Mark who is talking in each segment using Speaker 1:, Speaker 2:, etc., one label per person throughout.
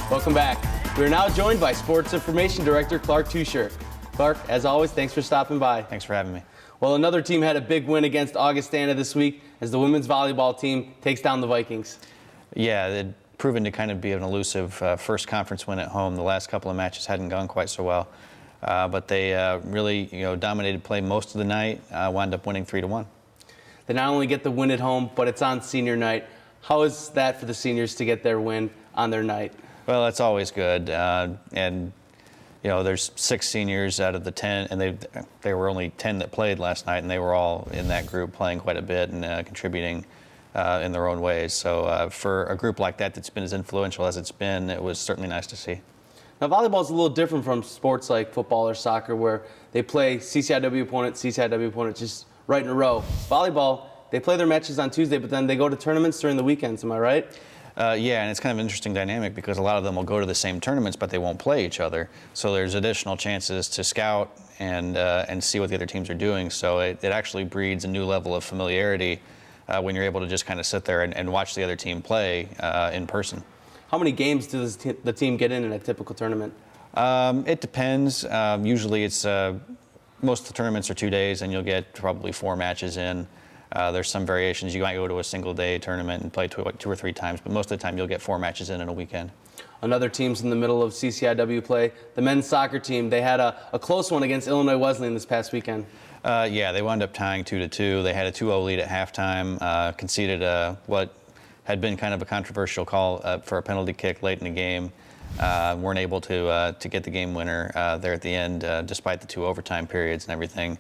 Speaker 1: Welcome back. We are now joined by Sports Information Director Clark Teuscher. Clark, as always, thanks for stopping by.
Speaker 2: Thanks for having me.
Speaker 1: Well, another team had a big win against Augustana this week as the women's volleyball team takes down the Vikings.
Speaker 2: Yeah, they'd proven to kind of be an elusive first conference win at home. The last couple of matches hadn't gone quite so well, but they really, dominated play most of the night. Wound up winning 3-1.
Speaker 1: They not only get the win at home, but it's on senior night. How is that for the seniors to get their win on their night?
Speaker 2: Well, that's always good, and there's 6 seniors out of the 10, and they were only 10 that played last night, and they were all in that group playing quite a bit and contributing in their own ways. So for a group like that that's been as influential as it's been, it was certainly nice to see.
Speaker 1: Now, volleyball is a little different from sports like football or soccer, where they play CCIW opponent just right in a row. Volleyball, they play their matches on Tuesday, but then they go to tournaments during the weekends. Am I right?
Speaker 2: Yeah, and it's kind of an interesting dynamic because a lot of them will go to the same tournaments, but they won't play each other. So there's additional chances to scout and see what the other teams are doing. So it actually breeds a new level of familiarity when you're able to just kind of sit there and watch the other team play in person.
Speaker 1: How many games does the team get in a typical tournament?
Speaker 2: It depends. Usually it's most of the tournaments are 2 days, and you'll get probably 4 matches in. There's some variations. You might go to a single-day tournament and play 2 or 3 times, but most of the time you'll get 4 matches in a weekend.
Speaker 1: Another team's in the middle of CCIW play. The men's soccer team, they had a close one against Illinois Wesleyan this past weekend.
Speaker 2: Yeah, they wound up tying 2-2. They had a 2-0 lead at halftime, conceded what had been kind of a controversial call for a penalty kick late in the game. Weren't able to get the game winner there at the end, despite the 2 overtime periods and everything.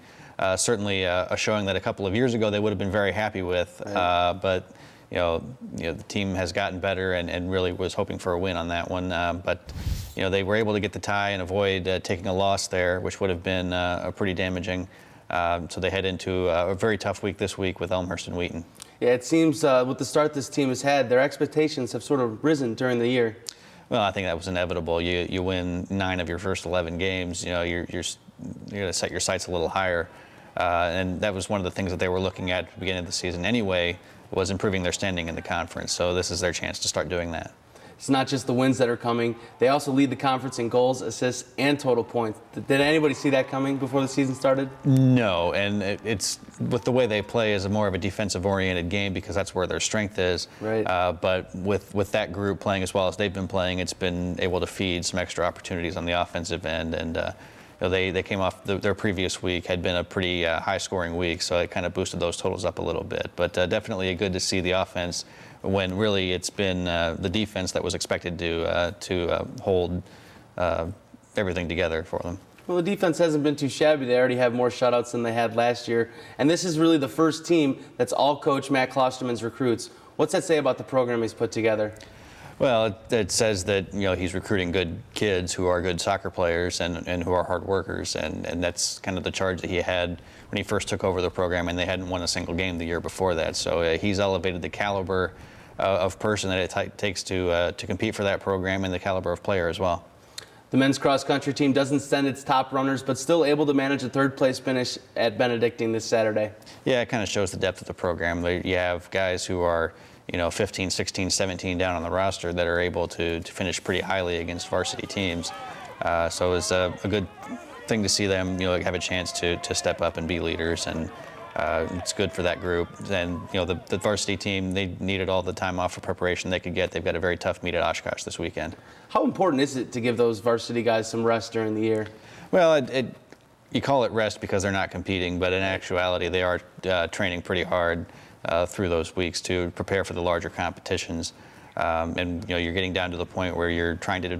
Speaker 2: Certainly a showing that a couple of years ago they would have been very happy with, right. But the team has gotten better and really was hoping for a win on that one. But they were able to get the tie and avoid taking a loss there, which would have been pretty damaging. So they head into a very tough week this week with Elmhurst and Wheaton. Yeah,
Speaker 1: it seems with the start this team has had, their expectations have sort of risen during the year.
Speaker 2: Well, I think that was inevitable. You win 9 of your first 11 games. You're going to set your sights a little higher. And that was one of the things that they were looking at the beginning of the season anyway, was improving their standing in the conference. So this is their chance to start doing that.
Speaker 1: It's not just the wins that are coming. They also lead the conference in goals, assists, and total points. Did anybody see that coming before the season started?
Speaker 2: No, and it's with the way they play is more of a defensive-oriented game because that's where their strength is.
Speaker 1: Right.
Speaker 2: But with that group playing as well as they've been playing, it's been able to feed some extra opportunities on the offensive end. And they came off their previous week had been a pretty high-scoring week, so it kind of boosted those totals up a little bit. But definitely good to see the offense when really it's been the defense that was expected to hold everything together for them.
Speaker 1: Well, the defense hasn't been too shabby. They already have more shutouts than they had last year. And this is really the first team that's all Coach Matt Klosterman's recruits. What's that say about the program he's put together?
Speaker 2: Well, it says that he's recruiting good kids who are good soccer players and who are hard workers, and that's kind of the charge that he had when he first took over the program, and they hadn't won a single game the year before that. So he's elevated the caliber of person that it takes to compete for that program and the caliber of player as well.
Speaker 1: The men's cross-country team doesn't send its top runners, but still able to manage a third-place finish at Benedictine this Saturday.
Speaker 2: Yeah, it kind of shows the depth of the program. You have guys who are 15, 16, 17 down on the roster that are able to finish pretty highly against varsity teams. So it's a good thing to see them have a chance to step up and be leaders, and it's good for that group. And the varsity team, they needed all the time off for preparation they could get. They've got a very tough meet at Oshkosh this weekend.
Speaker 1: How important is it to give those varsity guys some rest during the year?
Speaker 2: Well, you call it rest because they're not competing, but in actuality they are training pretty hard through those weeks to prepare for the larger competitions. And you're getting down to the point where you're trying to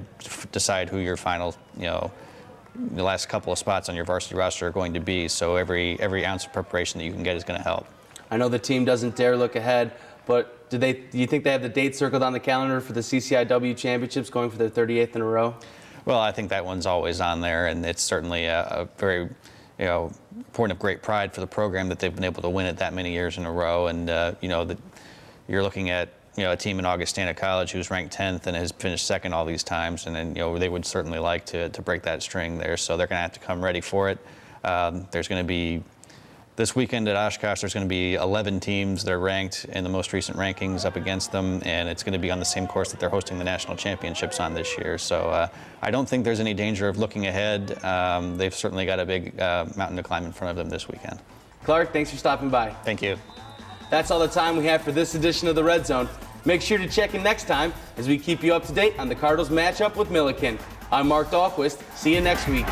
Speaker 2: decide who your final, the last couple of spots on your varsity roster are going to be. So every ounce of preparation that you can get is going to help.
Speaker 1: I know the team doesn't dare look ahead, but do you think they have the date circled on the calendar for the CCIW championships going for their 38th in a row?
Speaker 2: Well, I think that one's always on there, and it's certainly a very point of great pride for the program that they've been able to win it that many years in a row. And that you're looking at a team in Augustana College who's ranked 10th and has finished second all these times, and then they would certainly like to break that string there. So they're going to have to come ready for it. There's going to be This weekend at Oshkosh, there's going to be 11 teams that are ranked in the most recent rankings up against them, and it's going to be on the same course that they're hosting the national championships on this year. So I don't think there's any danger of looking ahead. They've certainly got a big mountain to climb in front of them this weekend.
Speaker 1: Clark, thanks for stopping by.
Speaker 2: Thank you.
Speaker 1: That's all the time we have for this edition of the Red Zone. Make sure to check in next time as we keep you up to date on the Cardinals matchup with Milliken. I'm Mark Dahlquist. See you next week.